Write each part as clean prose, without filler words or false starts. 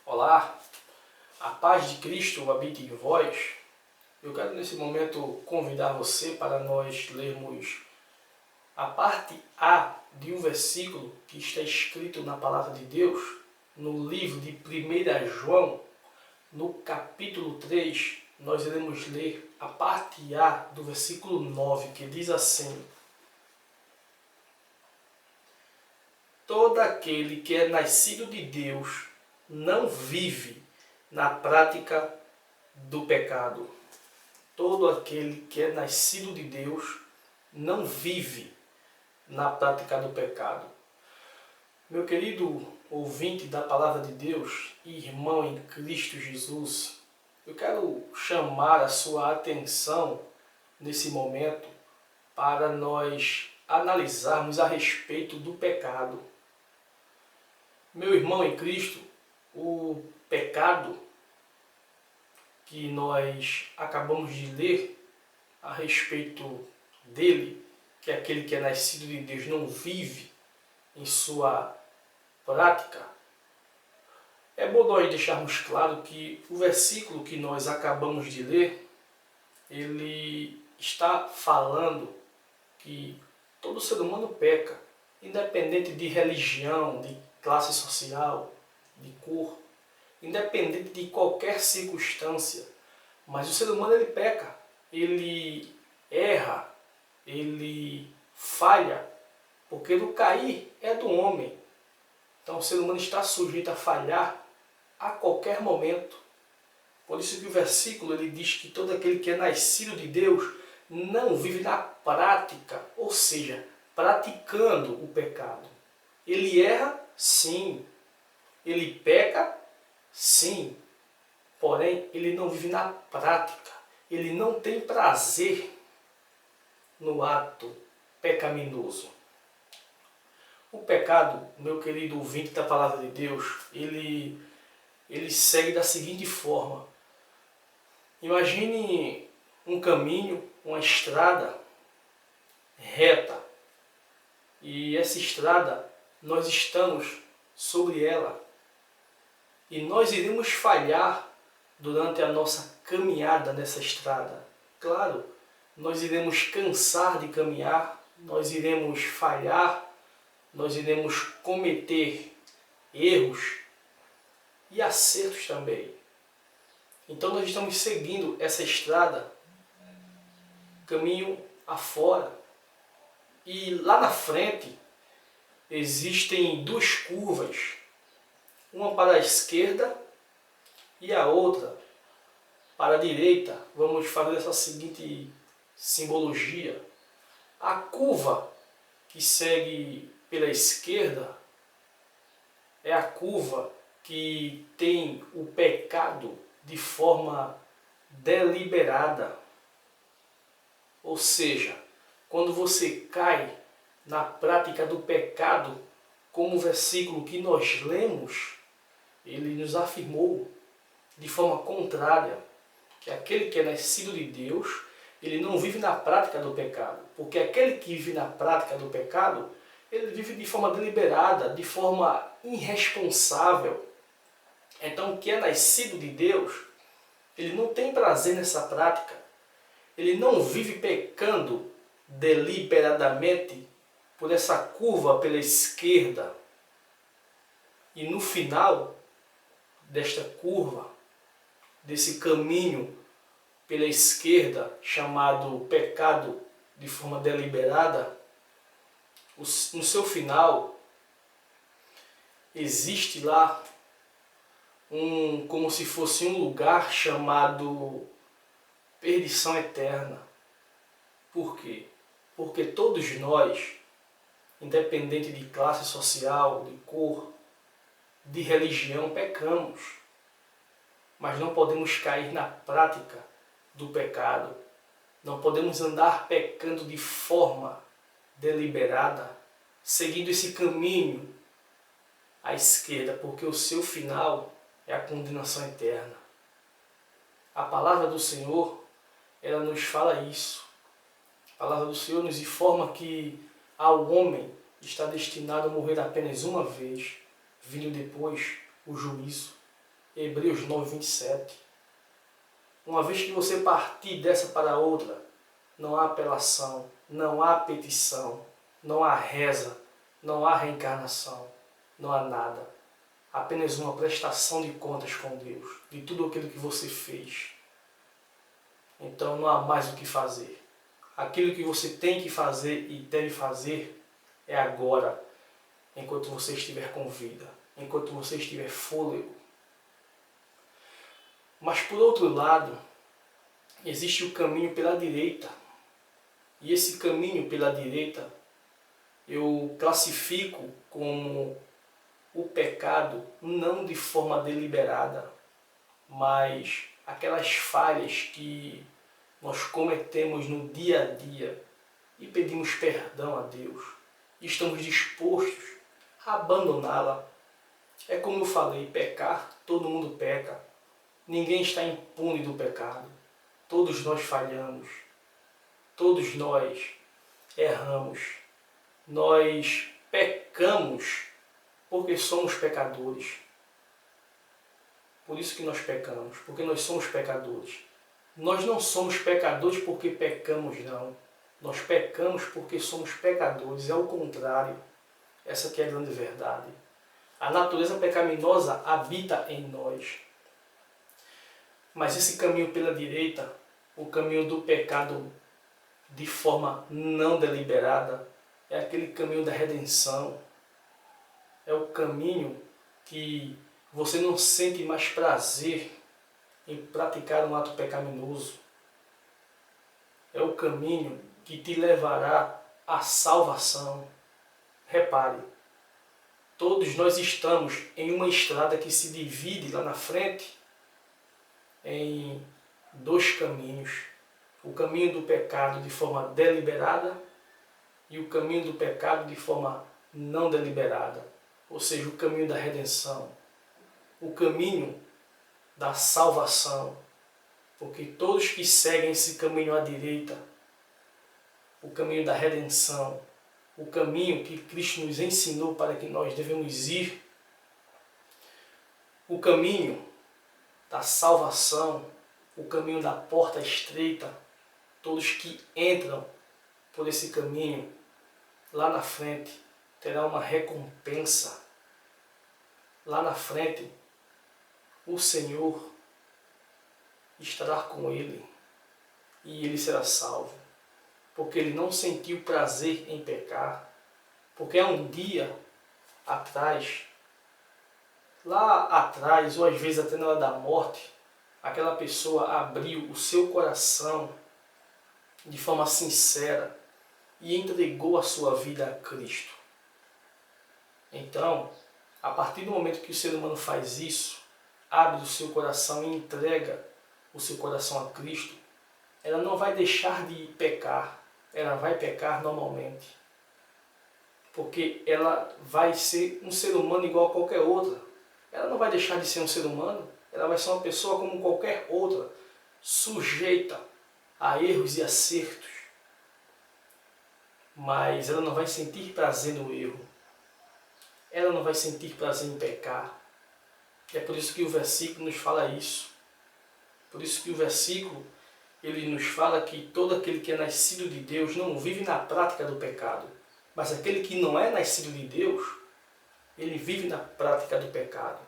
Olá, a paz de Cristo habite em vós. Eu quero nesse momento convidar você para nós lermos a parte A de um versículo que está escrito na palavra de Deus, no livro de 1 João, no capítulo 3, nós iremos ler a parte A do versículo 9, que diz assim: todo aquele que é nascido de Deus não vive na prática do pecado. Todo aquele que é nascido de Deus não vive na prática do pecado. Meu querido ouvinte da palavra de Deus e irmão em Cristo Jesus, eu quero chamar a sua atenção nesse momento para nós analisarmos a respeito do pecado. Meu irmão em Cristo, o pecado que nós acabamos de ler a respeito dele, que aquele que é nascido de Deus não vive em sua prática, é bom nós deixarmos claro que o versículo que nós acabamos de ler, ele está falando que todo ser humano peca, independente de religião, de classe social, de cor, independente de qualquer circunstância. Mas o ser humano ele peca, ele erra, ele falha, porque do cair é do homem. Então o ser humano está sujeito a falhar a qualquer momento. Por isso que o versículo ele diz que todo aquele que é nascido de Deus não vive na prática, ou seja, praticando o pecado. Ele erra, sim. Ele peca, sim. Porém, ele não vive na prática. Ele não tem prazer no ato pecaminoso. O pecado, meu querido ouvinte da palavra de Deus, ele segue da seguinte forma. Imagine um caminho, uma estrada reta. E essa estrada, nós estamos sobre ela. E nós iremos falhar durante a nossa caminhada nessa estrada. Claro, nós iremos cansar de caminhar, nós iremos falhar, nós iremos cometer erros e acertos também. Então nós estamos seguindo essa estrada, caminho afora. E lá na frente existem duas curvas, uma para a esquerda e a outra para a direita. Vamos fazer essa seguinte simbologia. A curva que segue pela esquerda é a curva que tem o pecado de forma deliberada. Ou seja, quando você cai na prática do pecado, como o versículo que nós lemos, ele nos afirmou de forma contrária, que aquele que é nascido de Deus, ele não vive na prática do pecado. Porque aquele que vive na prática do pecado, ele vive de forma deliberada, de forma irresponsável. Então, o que é nascido de Deus, ele não tem prazer nessa prática. Ele não vive pecando deliberadamente por essa curva pela esquerda. E no final desta curva, desse caminho pela esquerda, chamado pecado de forma deliberada, no seu final, existe lá como se fosse um lugar chamado perdição eterna. Por quê? Porque todos nós, independente de classe social, de cor, de religião, pecamos. Mas não podemos cair na prática do pecado. Não podemos andar pecando de forma deliberada, seguindo esse caminho à esquerda, porque o seu final é a condenação eterna. A palavra do Senhor, ela nos fala isso. A palavra do Senhor nos informa que ao homem está destinado a morrer apenas uma vez, vindo depois o juízo. Hebreus 9, 27. Uma vez que você partir dessa para outra, não há apelação, não há petição, não há reza, não há reencarnação, não há nada. Apenas uma prestação de contas com Deus, de tudo aquilo que você fez. Então não há mais o que fazer. Aquilo que você tem que fazer e deve fazer é agora, enquanto você estiver com vida, enquanto você estiver fôlego. Mas por outro lado, existe o caminho pela direita. E esse caminho pela direita eu classifico como o pecado não de forma deliberada, mas aquelas falhas que nós cometemos no dia a dia e pedimos perdão a Deus. E estamos dispostos a abandoná-la. É como eu falei, pecar, todo mundo peca. Ninguém está impune do pecado. Todos nós falhamos. Todos nós erramos. Nós pecamos porque somos pecadores. Por isso que nós pecamos, porque nós somos pecadores. Nós não somos pecadores porque pecamos, não. Nós pecamos porque somos pecadores, é o contrário. Essa que é a grande verdade. A natureza pecaminosa habita em nós. Mas esse caminho pela direita, o caminho do pecado de forma não deliberada, é aquele caminho da redenção. É o caminho que você não sente mais prazer em praticar um ato pecaminoso. É o caminho que te levará à salvação. Repare, todos nós estamos em uma estrada que se divide lá na frente em dois caminhos. O caminho do pecado de forma deliberada e o caminho do pecado de forma não deliberada. Ou seja, o caminho da redenção, o caminho da salvação. Porque todos que seguem esse caminho à direita, o caminho da redenção, o caminho que Cristo nos ensinou para que nós devemos ir, o caminho da salvação, o caminho da porta estreita, todos que entram por esse caminho, lá na frente, terá uma recompensa. Lá na frente, o Senhor estará com ele e ele será salvo. Porque ele não sentiu prazer em pecar. Porque há um dia atrás, lá atrás, ou às vezes até na hora da morte, aquela pessoa abriu o seu coração de forma sincera e entregou a sua vida a Cristo. Então, a partir do momento que o ser humano faz isso, abre o seu coração e entrega o seu coração a Cristo, ela não vai deixar de pecar, ela vai pecar normalmente. Porque ela vai ser um ser humano igual a qualquer outra. Ela não vai deixar de ser um ser humano, ela vai ser uma pessoa como qualquer outra, sujeita a erros e acertos. Mas ela não vai sentir prazer no erro. Ela não vai sentir prazer em pecar. É por isso que o versículo nos fala isso. Por isso que o versículo ele nos fala que todo aquele que é nascido de Deus não vive na prática do pecado. Mas aquele que não é nascido de Deus, ele vive na prática do pecado.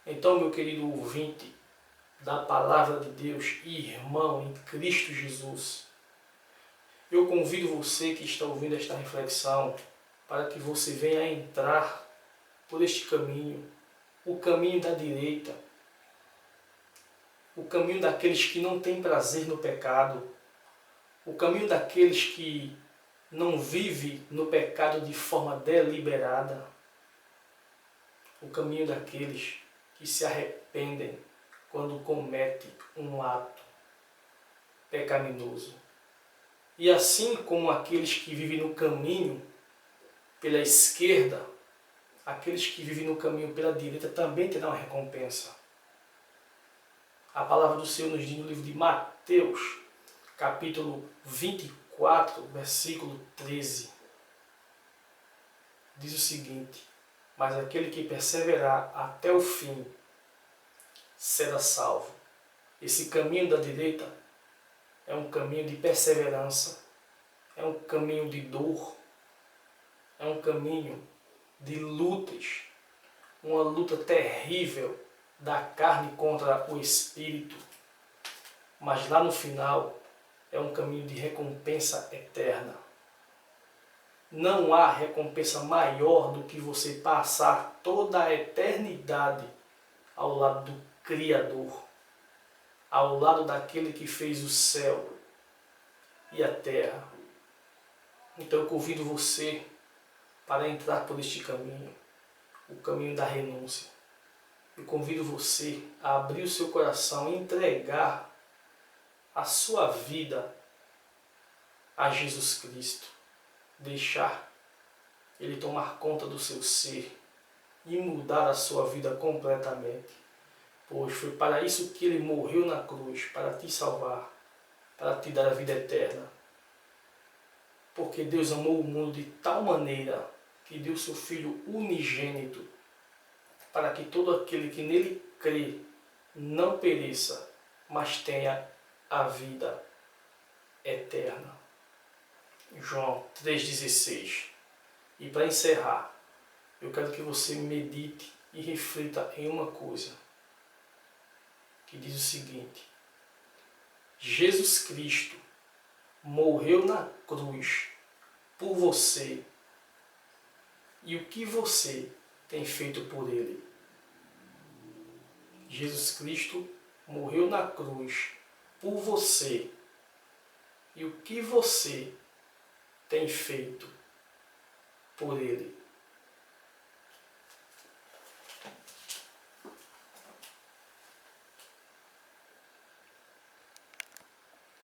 Então, meu querido ouvinte da Palavra de Deus e irmão em Cristo Jesus, eu convido você que está ouvindo esta reflexão para que você venha entrar por este caminho, o caminho da direita, o caminho daqueles que não têm prazer no pecado, o caminho daqueles que não vivem no pecado de forma deliberada, o caminho daqueles que se arrependem quando cometem um ato pecaminoso. E assim como aqueles que vivem no caminho pela esquerda, aqueles que vivem no caminho pela direita também terão uma recompensa. A palavra do Senhor nos diz no livro de Mateus, capítulo 24, versículo 13. Diz o seguinte: mas aquele que perseverar até o fim será salvo. Esse caminho da direita é um caminho de perseverança, é um caminho de dor, é um caminho de lutas, uma luta terrível da carne contra o espírito, mas lá no final é um caminho de recompensa eterna. Não há recompensa maior do que você passar toda a eternidade ao lado do Criador, ao lado daquele que fez o céu e a terra. Então eu convido você para entrar por este caminho, o caminho da renúncia. Eu convido você a abrir o seu coração e entregar a sua vida a Jesus Cristo. Deixar Ele tomar conta do seu ser e mudar a sua vida completamente. Pois foi para isso que Ele morreu na cruz, para te salvar, para te dar a vida eterna. Porque Deus amou o mundo de tal maneira que deu seu Filho unigênito, para que todo aquele que nele crê não pereça, mas tenha a vida eterna. João 3,16. E para encerrar, eu quero que você medite e reflita em uma coisa, que diz o seguinte: Jesus Cristo morreu na cruz por você, e o que você tem feito por Ele? Jesus Cristo morreu na cruz por você, e o que você tem feito por Ele?